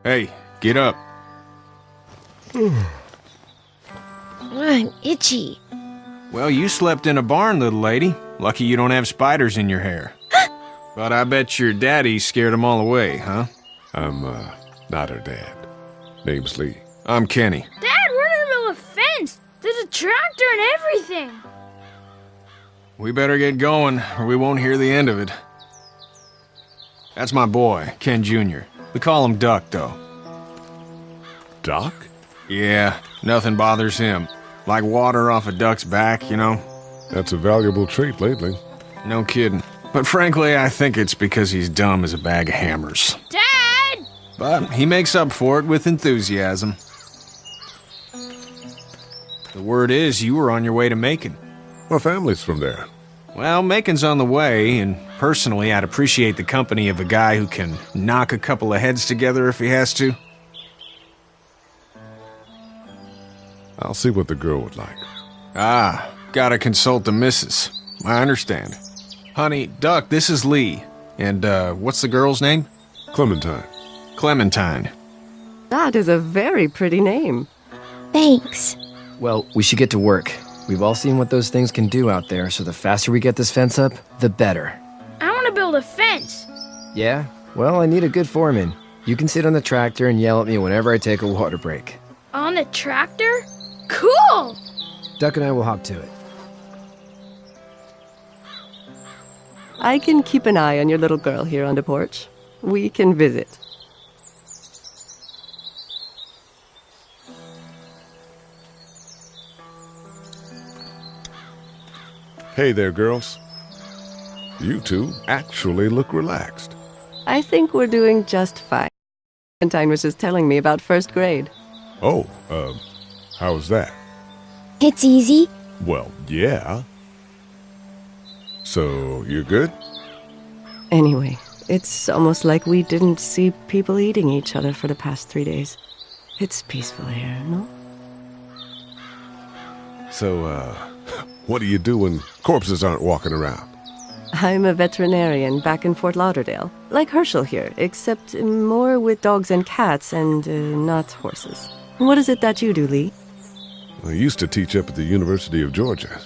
Hey, get up. I'm itchy. Well, you slept in a barn, little lady. Lucky you don't have spiders in your hair. But I bet your daddy scared them all away, huh? I'm, not her dad. Name's Lee. I'm Kenny. Dad, we're in the middle of a fence. There's a tractor and everything. We better get going, or we won't hear the end of it. That's my boy, Ken Jr. We call him Duck, though. Doc? Yeah, nothing bothers him. Like water off a duck's back, you know? That's a valuable trait lately. No kidding. But frankly, I think it's because he's dumb as a bag of hammers. Dad! But he makes up for it with enthusiasm. The word is you were on your way to Macon. My family's from there. Well, Macon's on the way, and personally, I'd appreciate the company of a guy who can knock a couple of heads together if he has to. I'll see what the girl would like. Ah, gotta consult the missus. I understand. Honey, Duck, this is Lee. And, what's the girl's name? Clementine. Clementine. That is a very pretty name. Thanks. Well, we should get to work. We've all seen what those things can do out there, so the faster we get this fence up, the better. I want to build a fence. Yeah? Well, I need a good foreman. You can sit on the tractor and yell at me whenever I take a water break. On the tractor? Cool! Duck and I will hop to it. I can keep an eye on your little girl here on the porch. We can visit. Hey there, girls. You two actually look relaxed. I think we're doing just fine. Clementine was just telling me about first grade. Oh, how's that? It's easy. Well, yeah. So, you're good? Anyway, it's almost like we didn't see people eating each other for the past 3 days. It's peaceful here, no? So, what do you do when corpses aren't walking around? I'm a veterinarian back in Fort Lauderdale. Like Hershel here, except more with dogs and cats and not horses. What is it that you do, Lee? I used to teach up at the University of Georgia.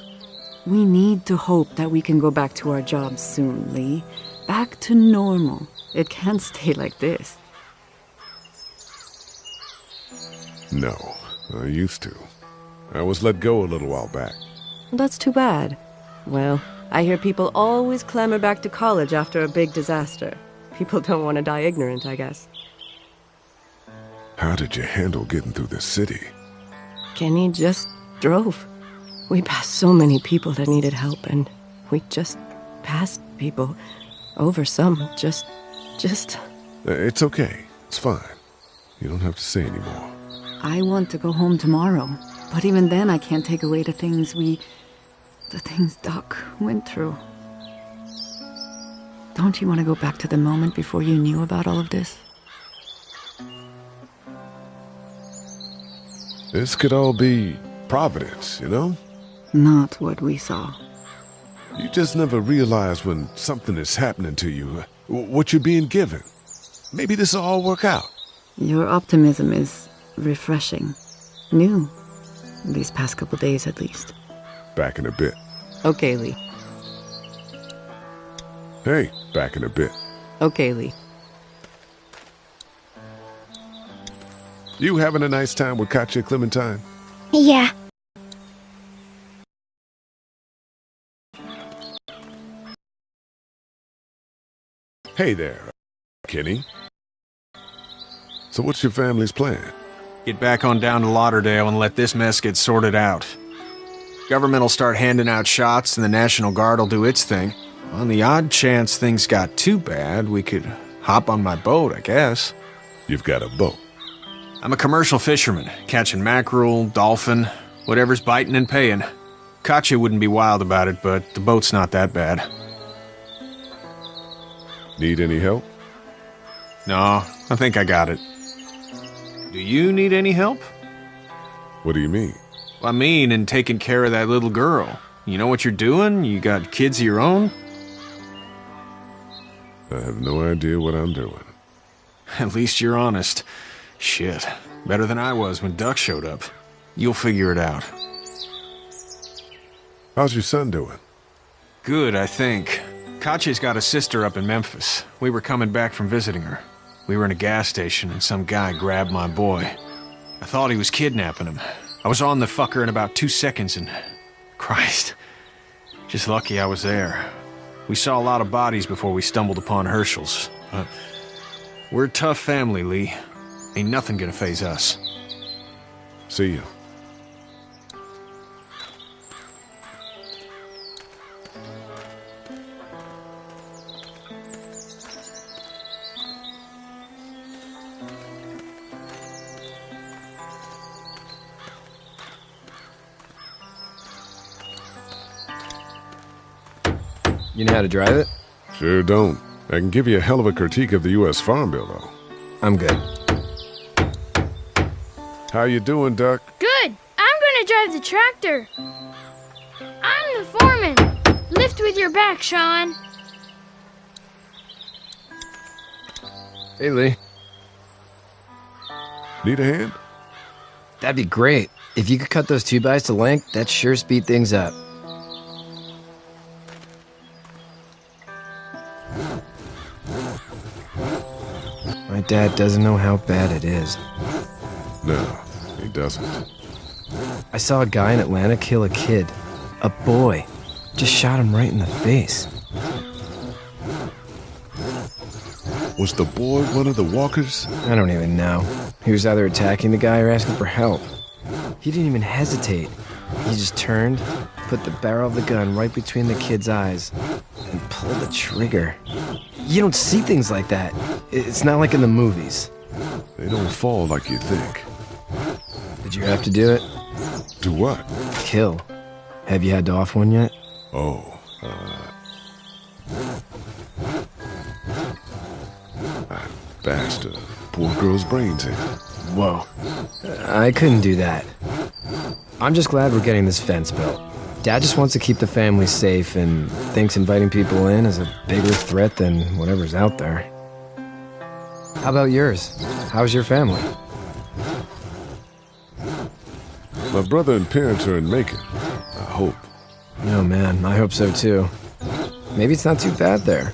We need to hope that we can go back to our jobs soon, Lee. Back to normal. It can't stay like this. No, I used to. I was let go a little while back. That's too bad. Well, I hear people always clamor back to college after a big disaster. People don't want to die ignorant, I guess. How did you handle getting through the city? Kenny just drove. We passed so many people that needed help, and we just passed people. Over some, just... It's okay. It's fine. You don't have to say anymore. I want to go home tomorrow. But even then, I can't take away the things Doc went through. Don't you want to go back to the moment before you knew about all of this? This could all be Providence, you know? Not what we saw. You just never realize when something is happening to you, what you're being given. Maybe this will all work out. Your optimism is refreshing. New. These past couple days, at least. Back in a bit. Okay, Lee. Hey, back in a bit. Okay, Lee. You having a nice time with Katya, Clementine? Yeah. Hey there, Kenny. So what's your family's plan? Get back on down to Lauderdale and let this mess get sorted out. Government will start handing out shots and the National Guard will do its thing. On the odd chance things got too bad, we could hop on my boat, I guess. You've got a boat. I'm a commercial fisherman, catching mackerel, dolphin, whatever's biting and paying. Katya wouldn't be wild about it, but the boat's not that bad. Need any help? No, I think I got it. Do you need any help? What do you mean? I mean, in taking care of that little girl. You know what you're doing? You got kids of your own? I have no idea what I'm doing. At least you're honest. Shit. Better than I was when Duck showed up. You'll figure it out. How's your son doing? Good, I think. Kache's got a sister up in Memphis. We were coming back from visiting her. We were in a gas station and some guy grabbed my boy. I thought he was kidnapping him. I was on the fucker in about 2 seconds and... Christ. Just lucky I was there. We saw a lot of bodies before we stumbled upon Hershel's. But we're a tough family, Lee. Ain't nothing gonna faze us. See you. You know how to drive it? Sure don't. I can give you a hell of a critique of the U.S. Farm Bill, though. I'm good. How you doing, Duck? Good. I'm gonna drive the tractor. I'm the foreman. Lift with your back, Shawn. Hey, Lee. Need a hand? That'd be great. If you could cut those 2x to length, that'd sure speed things up. My dad doesn't know how bad it is. No, he doesn't. I saw a guy in Atlanta kill a kid. A boy. Just shot him right in the face. Was the boy one of the walkers? I don't even know. He was either attacking the guy or asking for help. He didn't even hesitate. He just turned, put the barrel of the gun right between the kid's eyes, and pulled the trigger. You don't see things like that. It's not like in the movies. They don't fall like you think. Did you have to do it? Do what? Kill. Have you had to off one yet? Oh, I bashed a poor girl's brains in. Whoa. I couldn't do that. I'm just glad we're getting this fence built. Dad just wants to keep the family safe and thinks inviting people in is a bigger threat than whatever's out there. How about yours? How's your family? My brother and parents are in Macon. I hope. Oh man, I hope so too. Maybe it's not too bad there.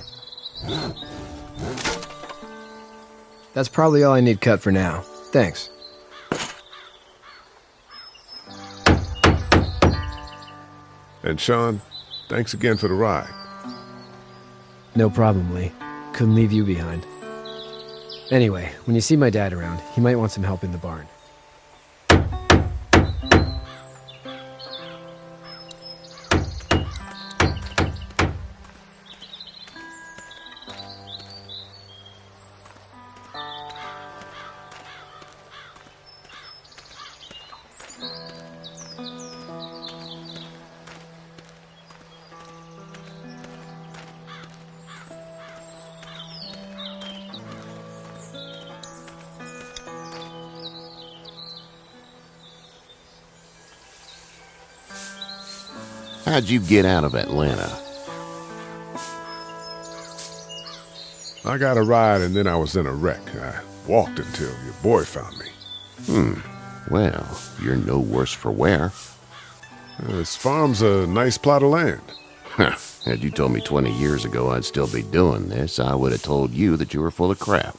That's probably all I need cut for now. Thanks. And Shawn, thanks again for the ride. No problem, Lee. Couldn't leave you behind. Anyway, when you see my dad around, he might want some help in the barn. How'd you get out of Atlanta? I got a ride and then I was in a wreck. I walked until your boy found me. Well, you're no worse for wear. This farm's a nice plot of land. Had you told me 20 years ago I'd still be doing this, I would have told you that you were full of crap.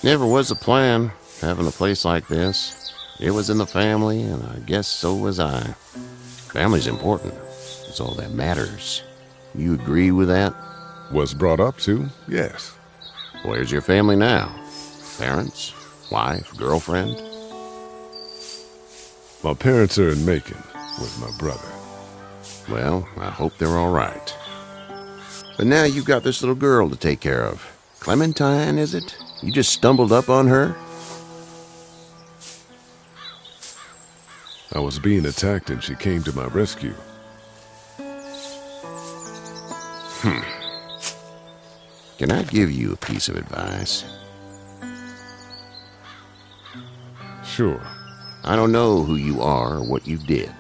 Never was the plan, having a place like this. It was in the family, and I guess so was I. Family's important. It's all that matters. You agree with that? Was brought up to, yes. Where's your family now? Parents? Wife? Girlfriend? My parents are in Macon with my brother. Well, I hope they're all right. But now you've got this little girl to take care of. Clementine, is it? You just stumbled up on her? I was being attacked and she came to my rescue. Can I give you a piece of advice? Sure. I don't know who you are or what you did.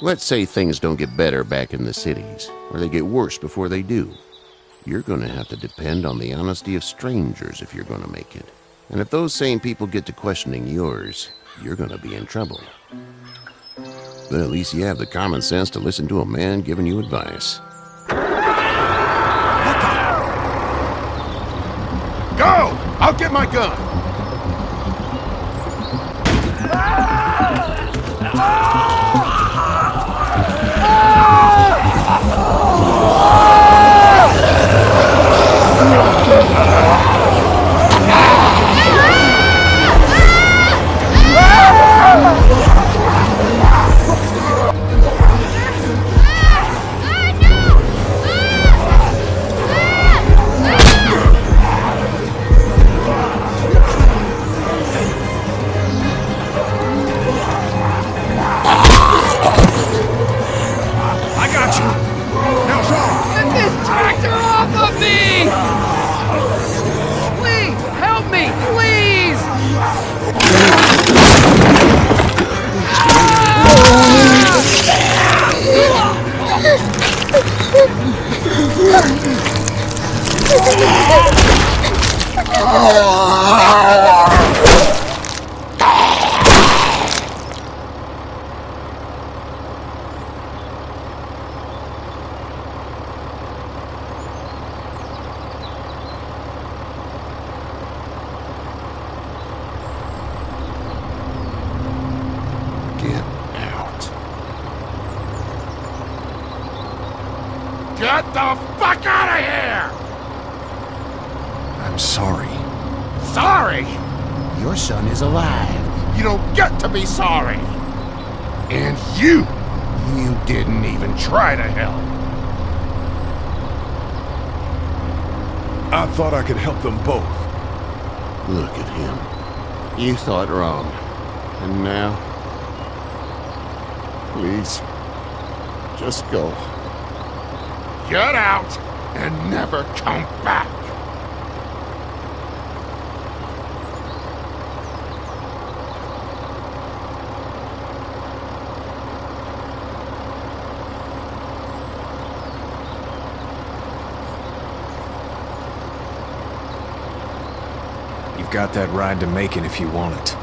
Let's say things don't get better back in the cities, or they get worse before they do. you're gonna have to depend on the honesty of strangers if you're gonna make it. And if those same people get to questioning yours, you're gonna be in trouble. But at least you have the common sense to listen to a man giving you advice. Go! I'll get my gun! I got you. Now, Shawn. Get this tractor off of me! Please, help me, please! Get out. Get the fuck out of here! I'm sorry. Sorry? Your son is alive. You don't get to be sorry. And you didn't even try to help. I thought I could help them both. Look at him. You thought wrong. And now? Please. Just go. Get out and never come back. You've got that ride to Macon if you want it.